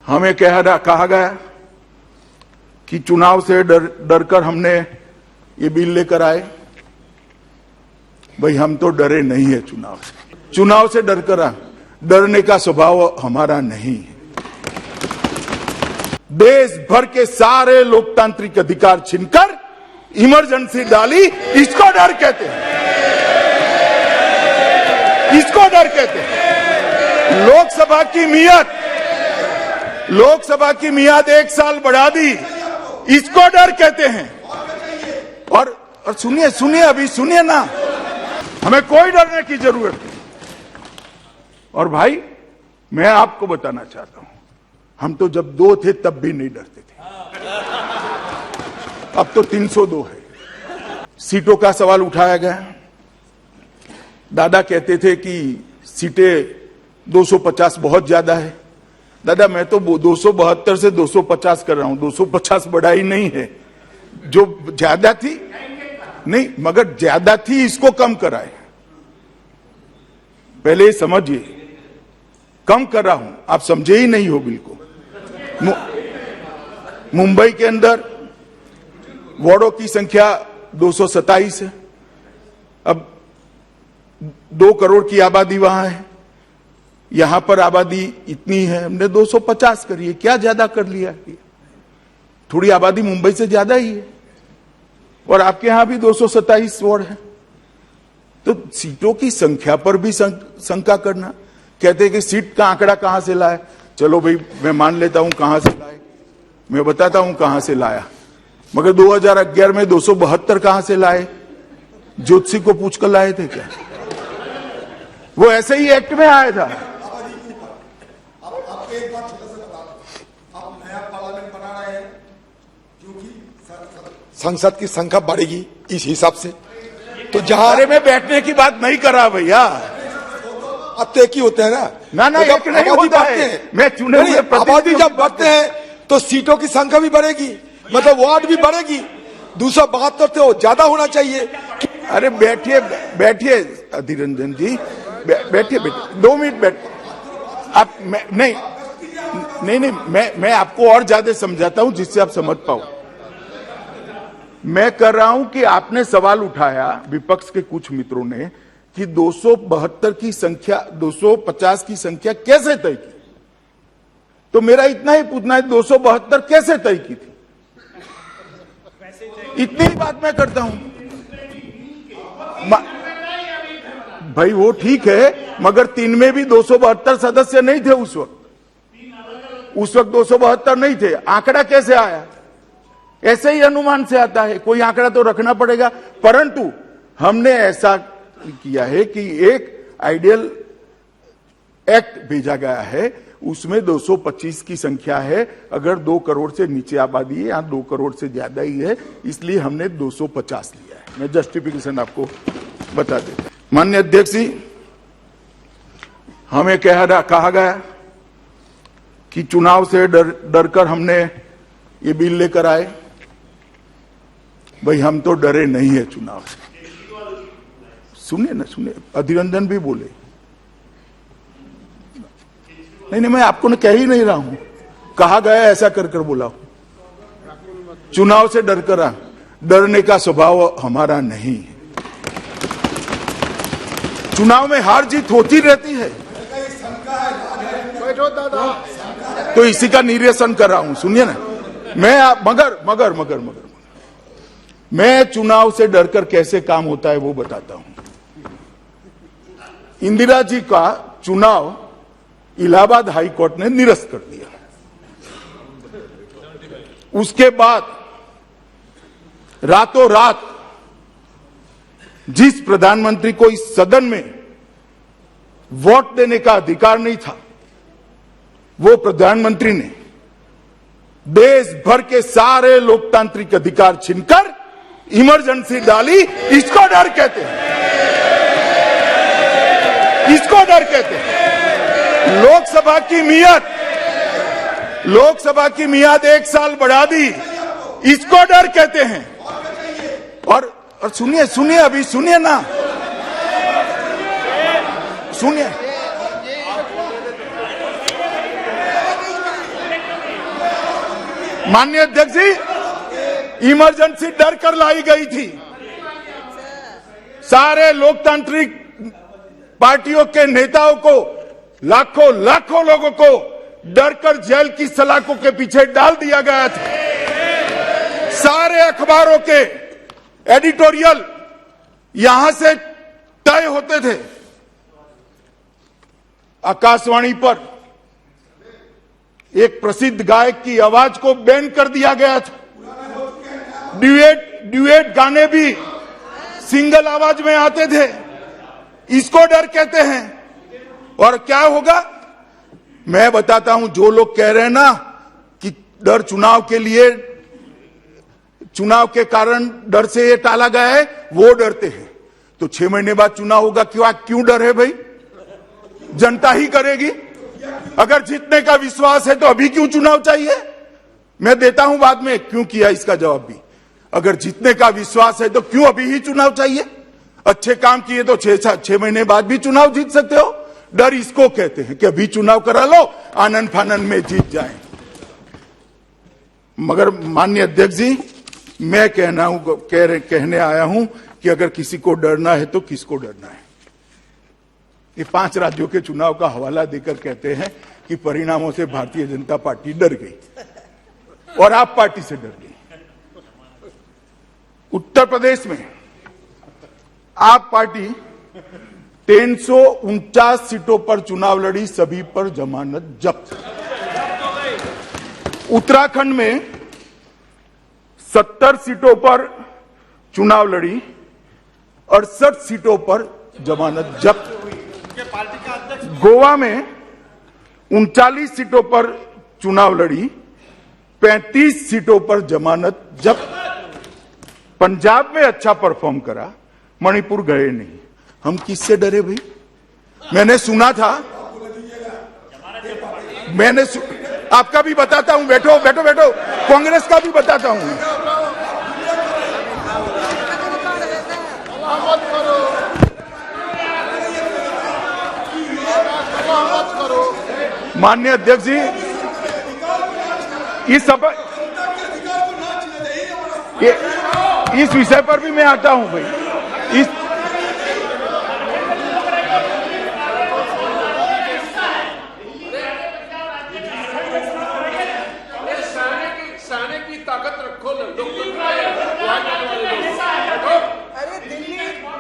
हमें कहा गया कि चुनाव से डरकर हमने ये बिल लेकर आए। भाई हम तो डरे नहीं है चुनाव से डरने का स्वभाव हमारा नहीं है। देश भर के सारे लोकतांत्रिक अधिकार छीनकर इमरजेंसी डाली, इसको डर कहते हैं, इसको डर कहते हैं। लोकसभा की मियाद 1 साल बढ़ा दी, इसको डर कहते हैं। और सुनिए अभी सुनिए ना, हमें कोई डरने की जरूरत नहीं। और भाई मैं आपको बताना चाहता हूं, हम तो जब 2 थे तब भी नहीं डरते थे, अब तो 302 है। सीटों का सवाल उठाया गया। दादा कहते थे कि सीटें 250 बहुत ज्यादा है। दादा मैं तो 272 से 250 कर रहा हूं, 250 बढ़ाई नहीं है, जो ज्यादा थी नहीं, मगर ज्यादा थी इसको कम कराए। पहले समझिए, कम कर रहा हूं, आप समझे ही नहीं हो बिल्कुल। मुंबई के अंदर वार्डों की संख्या 227 है। अब 2 करोड़ की आबादी वहां है, यहां पर आबादी इतनी है, हमने 250 करी है। क्या ज्यादा कर लिया? थोड़ी आबादी मुंबई से ज्यादा ही है, और आपके यहां भी 227 वार्ड है। तो सीटों की संख्या पर भी शंका करना। कहते हैं कि सीट का आंकड़ा कहां से लाए। चलो भाई मैं मान लेता हूं कहां से लाए, मैं बताता हूं कहां से लाया। मगर 2011 में 272 कहां से लाए? ज्योतिषी को पूछकर लाए थे क्या? वो ऐसे ही एक्ट में आया था। आप एक बात छोटा सा बता, आप नया पार्लियामेंट बना रहे हैं क्योंकि संसद की संख्या बढ़ेगी इस हिसाब से। तो जहां अरे मैं बैठने की बात नहीं कर रहा भैया, अब तय की होते हैं ना, ना एक नहीं होता है। मैं चुने हुए आबादी जब बढ़ते हैं तो सीटों की संख्या भी बढ़ेगी, मतलब वार्ड भी बढ़ेगी। 272 थे, वो ज्यादा होना चाहिए। अरे बैठिए अधीर रंजन जी, बैठिए 2 मिनट बैठ। आप नहीं, मैं आपको और ज्यादा समझाता हूं जिससे आप समझ पाओ। मैं कर रहा हूं कि आपने सवाल उठाया, विपक्ष के कुछ मित्रों ने, कि 272 की संख्या, 250 की संख्या कैसे तय की। तो मेरा इतना ही पूछना है, 272 कैसे तय की थी? इतनी ही बात मैं करता हूं। भाई वो ठीक है, मगर 3 में भी 272 सदस्य नहीं थे उस वक्त 272 नहीं थे। आंकड़ा कैसे आया? ऐसे ही अनुमान से आता है, कोई आंकड़ा तो रखना पड़ेगा। परंतु हमने ऐसा किया है कि एक आइडियल एक्ट भेजा गया है, उसमें 225 की संख्या है। अगर 2 करोड़ से नीचे आबादी है, यहां 2 करोड़ से ज्यादा ही है, इसलिए हमने 250 लिया है। मैं जस्टिफिकेशन आपको बता देता हूं। माननीय अध्यक्ष जी, हमें कहा गया कि चुनाव से डरकर हमने ये बिल लेकर आए। भाई हम तो डरे नहीं है चुनाव से। सुनिए, अधीर रंजन भी बोले। नहीं, मैं आपको कह ही नहीं रहा हूं, कहा गया ऐसा कर बोला हूं। चुनाव से डरने का स्वभाव हमारा नहीं है। चुनाव में हार जीत होती रहती है, तो इसी का निरीक्षण कर रहा हूं। सुनिए ना, मगर मैं चुनाव से डरकर कैसे काम होता है वो बताता हूं। इंदिरा जी का चुनाव इलाहाबाद हाई कोर्ट ने निरस्त कर दिया। उसके बाद रातों रात जिस प्रधानमंत्री को इस सदन में वोट देने का अधिकार नहीं था, वो प्रधानमंत्री ने देश भर के सारे लोकतांत्रिक अधिकार छीनकर इमरजेंसी डाली, इसको डर कहते हैं, इसको डर कहते हैं। लोकसभा की मियाद 1 साल बढ़ा दी, इसको डर कहते हैं। और सुनिए अभी सुनिए ना, सुनिए माननीय अध्यक्ष जी, इमरजेंसी डर कर लाई गई थी। सारे लोकतांत्रिक पार्टियों के नेताओं को, लाखों लाखों लोगों को डर कर जेल की सलाखों के पीछे डाल दिया गया था। सारे अखबारों के एडिटोरियल यहां से तय होते थे। आकाशवाणी पर एक प्रसिद्ध गायक की आवाज को बैन कर दिया गया था। ड्यूएट गाने भी सिंगल आवाज में आते थे। इसको डर कहते हैं। और क्या होगा मैं बताता हूं। जो लोग कह रहे हैं ना कि डर चुनाव के लिए, चुनाव के कारण डर से ये टाला गया है, वो डरते हैं। तो 6 महीने बाद चुनाव होगा, क्यों डर है भाई? जनता ही करेगी। अगर जीतने का विश्वास है तो अभी क्यों चुनाव चाहिए? मैं देता हूं बाद में क्यों किया इसका जवाब भी। अगर जीतने का विश्वास है तो क्यों अभी ही चुनाव चाहिए? अच्छे काम किए तो 6 महीने बाद भी चुनाव जीत सकते हो। डर इसको कहते हैं कि अभी चुनाव करा लो, आनंद फानंद में जीत जाए। मगर माननीय अध्यक्ष जी, मैं कहने आया हूं कि अगर किसी को डरना है तो किसको डरना है? ये 5 राज्यों के चुनाव का हवाला देकर कहते हैं कि परिणामों से भारतीय जनता पार्टी डर गई और आप पार्टी से डर गई। उत्तर प्रदेश में आप पार्टी 349 सीटों पर चुनाव लड़ी, सभी पर जमानत जब्त। उत्तराखंड में 70 सीटों पर चुनाव लड़ी, 68 सीटों पर जमानत जब्त। गोवा में 39 सीटों पर चुनाव लड़ी, 35 सीटों पर जमानत जब्त। पंजाब में अच्छा परफॉर्म करा, मणिपुर गए नहीं। हम किससे डरे भाई? मैंने सुना था, आपका भी बताता हूं, बैठो बैठो बैठो, कांग्रेस का भी बताता हूं। माननीय अध्यक्ष जी, इस विषय पर भी मैं आता हूं भाई। की ताकत रखो। अरे दिल्ली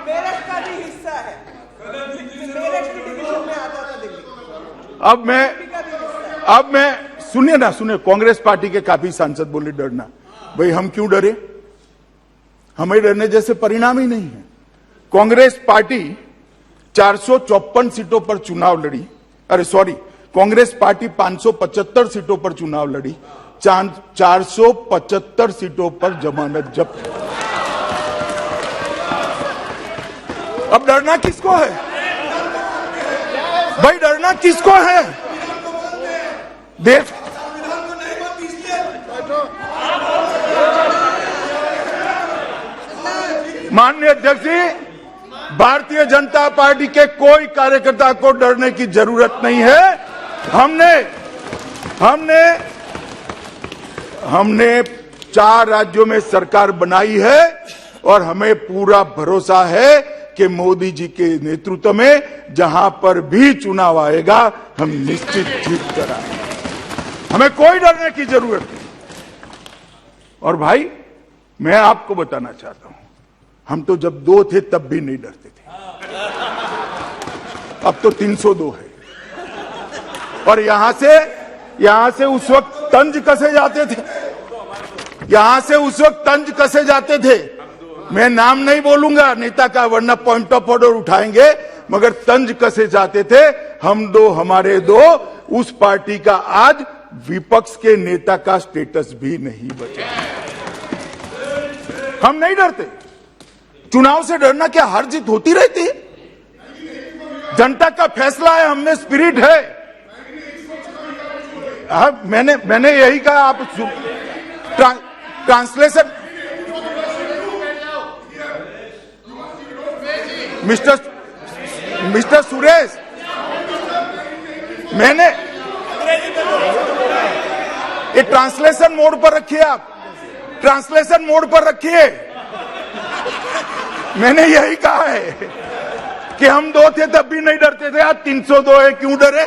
मेरठ का भी हिस्सा है। मेरठ की डिवीजन में आता था दिल्ली। अब मैं सुनिए ना, कांग्रेस पार्टी के काफी सांसद बोले डरना। भाई हम क्यों डरे? हमें डरने जैसे परिणाम ही नहीं है। कांग्रेस पार्टी 454 सीटों पर चुनाव लड़ी, कांग्रेस पार्टी 575 सीटों पर चुनाव लड़ी, 475 सीटों पर जमानत जब्त। अब डरना किसको है भाई? डरना किसको है? देश माननीय अध्यक्ष जी, भारतीय जनता पार्टी के कोई कार्यकर्ता को डरने की जरूरत नहीं है। हमने 4 राज्यों में सरकार बनाई है और हमें पूरा भरोसा है कि मोदी जी के नेतृत्व में जहां पर भी चुनाव आएगा हम निश्चित जीत कर आएंगे। हमें कोई डरने की जरूरत नहीं। और भाई मैं आपको बताना चाहता हूं, हम तो जब 2 थे तब भी नहीं डरते थे। अब तो 302 है। और यहां से उस वक्त तंज कसे जाते थे। मैं नाम नहीं बोलूंगा नेता का, वरना पॉइंट ऑफ ऑर्डर उठाएंगे, मगर तंज कसे जाते थे। हमारे दो उस पार्टी का आज विपक्ष के नेता का स्टेटस भी नहीं बचा। हम नहीं डरते। चुनाव से डरना क्या? हार जीत होती रहती है। जनता का फैसला है, हमने स्पिरिट है। मैंने यही कहा। आप ट्रांसलेशन मिस्टर सुरेश, मैंने ये ट्रांसलेशन मोड पर रखिए, आप ट्रांसलेशन मोड पर रखिए। मैंने यही कहा है कि हम 2 थे तब भी नहीं डरते थे, आज 302 है, क्यों डरे?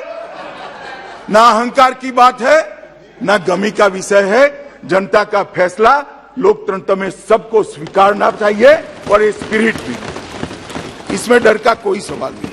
ना अहंकार की बात है, ना गमी का विषय है। जनता का फैसला लोकतंत्र में सबको स्वीकारना चाहिए और ये स्पिरिट भी, इसमें डर का कोई सवाल नहीं।